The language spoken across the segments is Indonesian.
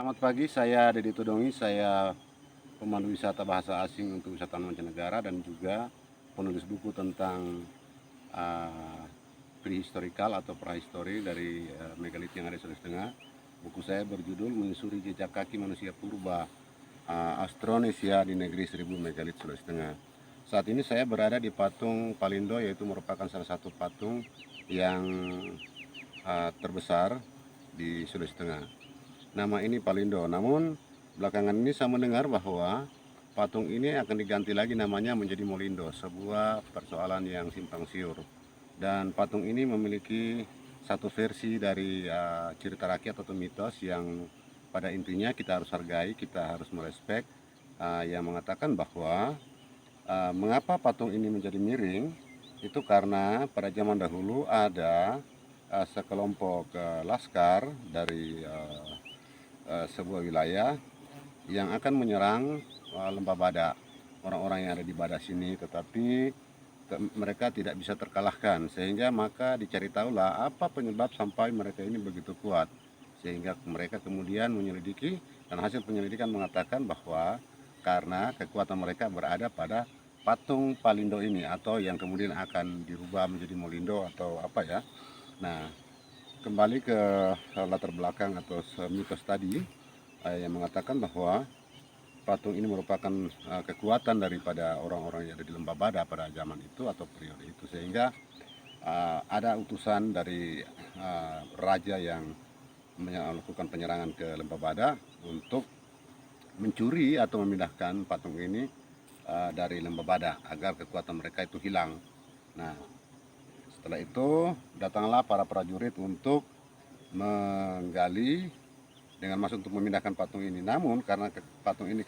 Selamat pagi, saya Deddy Tudongi, saya pemandu wisata bahasa asing untuk wisatawan mancanegara dan juga penulis buku tentang uh, prehistorikal atau prahistori dari megalit yang ada di Sulawesi Tengah. Buku saya berjudul Menyusuri Jejak Kaki Manusia Purba Austronesia di Negeri 1000 Megalit Sulawesi Tengah. Saat ini saya berada di patung Palindo, yaitu merupakan salah satu patung yang terbesar di Sulawesi Tengah. Nama ini Palindo. Namun belakangan ini saya mendengar bahwa patung ini akan diganti lagi namanya menjadi Molindo, sebuah persoalan yang simpang siur. Dan patung ini memiliki satu versi dari cerita rakyat atau mitos yang pada intinya kita harus hargai, kita harus merespek, yang mengatakan bahwa mengapa patung ini menjadi miring itu karena pada zaman dahulu ada sekelompok laskar dari sebuah wilayah yang akan menyerang lembah Badak, orang-orang yang ada di Badak sini, tetapi mereka tidak bisa terkalahkan, sehingga maka dicari tahulah apa penyebab sampai mereka ini begitu kuat, sehingga mereka kemudian menyelidiki dan hasil penyelidikan mengatakan bahwa karena kekuatan mereka berada pada patung Palindo ini, atau yang kemudian akan dirubah menjadi Molindo atau apa ya. Nah, kembali ke latar belakang atau mitos tadi yang mengatakan bahwa patung ini merupakan kekuatan daripada orang-orang yang ada di Lembah Bada pada zaman itu atau periode itu, sehingga ada utusan dari raja yang melakukan penyerangan ke Lembah Bada untuk mencuri atau memindahkan patung ini dari Lembah Bada agar kekuatan mereka itu hilang. Nah, setelah itu datanglah para prajurit untuk menggali dengan maksud untuk memindahkan patung ini. Namun karena patung ini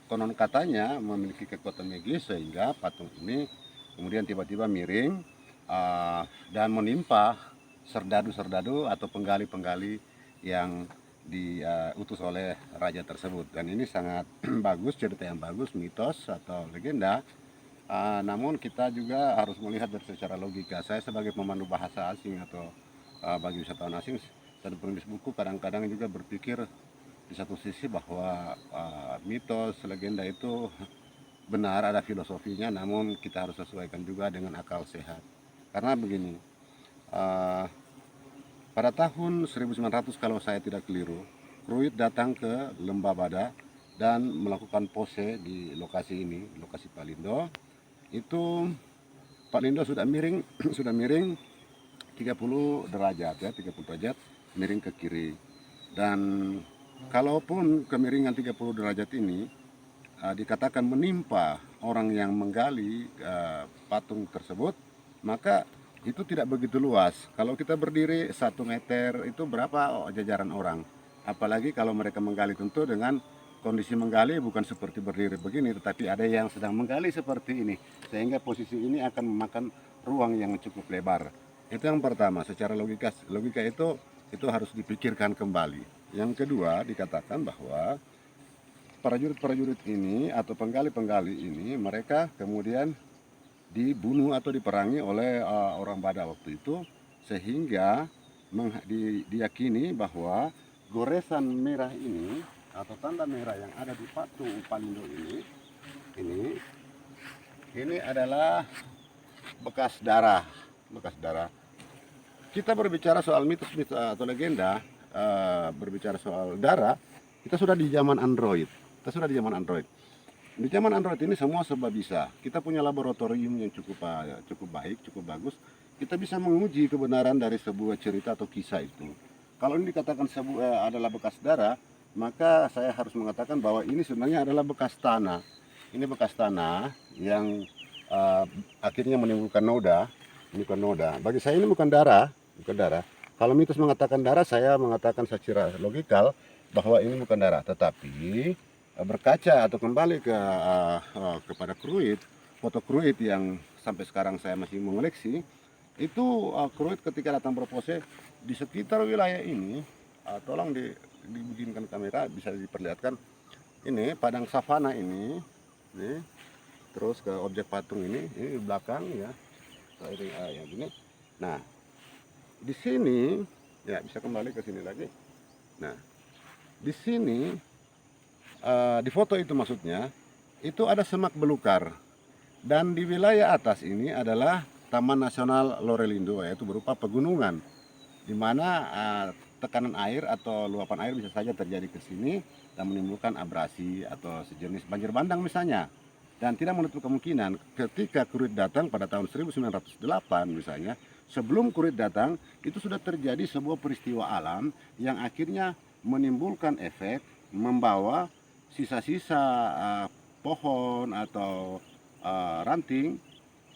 konon katanya memiliki kekuatan magis, sehingga patung ini kemudian tiba-tiba miring dan menimpa serdadu-serdadu atau penggali-penggali yang diutus oleh raja tersebut. Dan ini sangat bagus, cerita yang bagus, mitos atau legenda. Namun kita juga harus melihat dari secara logika. Saya sebagai pemandu bahasa asing atau bagi wisatawan asing dan penulis buku, kadang-kadang juga berpikir di satu sisi bahwa mitos, legenda itu benar, ada filosofinya, namun kita harus sesuaikan juga dengan akal sehat. Karena begini, uh, pada tahun 1900 kalau saya tidak keliru, Kruit datang ke Lembah Bada dan melakukan pose di lokasi ini, lokasi Palindo. Itu Palindo sudah miring, sudah miring 30 derajat ya, 30 derajat miring ke kiri. Dan kalaupun kemiringan 30 derajat ini dikatakan menimpa orang yang menggali patung tersebut, maka itu tidak begitu luas. Kalau kita berdiri 1 meter itu berapa jajaran orang. Apalagi kalau mereka menggali, tentu dengan kondisi menggali bukan seperti berdiri begini, tetapi ada yang sedang menggali seperti ini, sehingga posisi ini akan memakan ruang yang cukup lebar. Itu yang pertama, secara logika itu harus dipikirkan kembali. Yang kedua, dikatakan bahwa prajurit-prajurit ini atau penggali-penggali ini mereka kemudian dibunuh atau diperangi oleh orang Badak waktu itu, sehingga diyakini bahwa goresan merah ini atau tanda merah yang ada di patung Palindo ini ini adalah bekas darah, bekas darah. Kita berbicara soal mitos-mitos atau legenda, berbicara soal darah, kita sudah di zaman Android. Kita sudah di zaman Android. Di zaman Android ini semua serba bisa. Kita punya laboratorium yang cukup baik, cukup bagus. Kita bisa menguji kebenaran dari sebuah cerita atau kisah itu. Kalau ini dikatakan adalah bekas darah, maka saya harus mengatakan bahwa ini sebenarnya adalah bekas tanah. Ini bekas tanah yang uh, akhirnya menimbulkan noda. Ini bukan noda. Bagi saya ini bukan darah, bukan darah. Kalau mitos mengatakan darah, saya mengatakan secara logikal bahwa ini bukan darah, tetapi berkaca atau kembali kepada Kruit, foto Kruit yang sampai sekarang saya masih mengoleksi, itu Kruit ketika datang berpose di sekitar wilayah ini, tolong dibikinkan kamera bisa diperlihatkan ini padang savana ini, terus ke objek patung ini di belakang ya, seiring yang gini. Nah, di sini ya bisa kembali ke sini lagi. Nah, di sini di foto itu maksudnya, itu ada semak belukar. Dan di wilayah atas ini adalah Taman Nasional Lorelindo, yaitu berupa pegunungan, di mana tekanan air atau luapan air bisa saja terjadi ke sini dan menimbulkan abrasi atau sejenis banjir bandang misalnya. Dan tidak menutup kemungkinan ketika Kurit datang pada tahun 1908 misalnya, sebelum Kurit datang itu sudah terjadi sebuah peristiwa alam yang akhirnya menimbulkan efek membawa sisa-sisa pohon atau ranting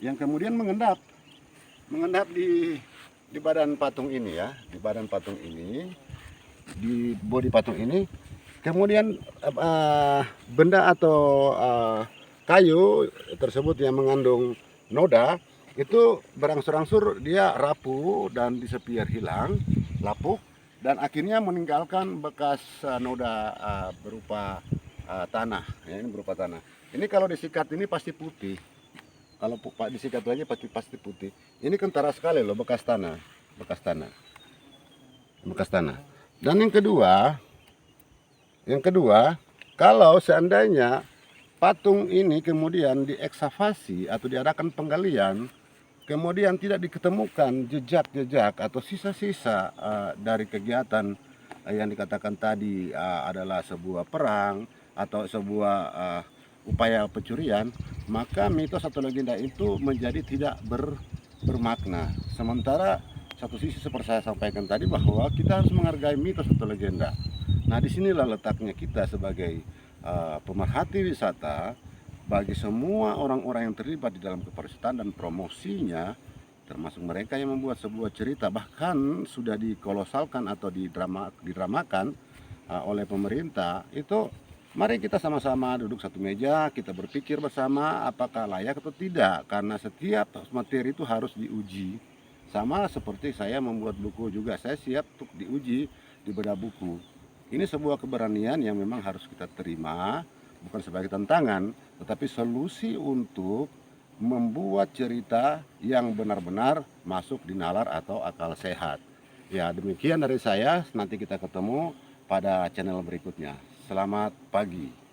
yang kemudian mengendap di badan patung ini ya, di badan patung ini, di bodi patung ini. Kemudian benda atau kayu tersebut yang mengandung noda itu berangsur-angsur dia rapuh dan disappear, hilang, lapuk, dan akhirnya meninggalkan bekas noda berupa tanah. Ya, ini berupa tanah. Ini kalau disikat ini pasti putih. Kalau disikat lagi pasti putih. Ini kentara sekali loh, bekas tanah, bekas tanah, bekas tanah. Dan yang kedua, kalau seandainya patung ini kemudian diekskavasi atau diadakan penggalian, kemudian tidak diketemukan jejak-jejak atau sisa-sisa dari kegiatan yang dikatakan tadi adalah sebuah perang atau sebuah upaya pencurian, maka mitos atau legenda itu menjadi tidak bermakna. Sementara satu sisi seperti saya sampaikan tadi bahwa kita harus menghargai mitos atau legenda. Nah, disinilah letaknya kita sebagai pemerhati wisata bagi semua orang-orang yang terlibat di dalam kepariwisataan dan promosinya, termasuk mereka yang membuat sebuah cerita bahkan sudah dikolosalkan atau didramakan oleh pemerintah. Itu mari kita sama-sama duduk satu meja, kita berpikir bersama apakah layak atau tidak, karena setiap materi itu harus diuji. Sama seperti saya membuat buku juga, saya siap untuk diuji di bedah buku. Ini sebuah keberanian yang memang harus kita terima, bukan sebagai tantangan, tetapi solusi untuk membuat cerita yang benar-benar masuk di nalar atau akal sehat. Ya, demikian dari saya, nanti kita ketemu pada channel berikutnya. Selamat pagi.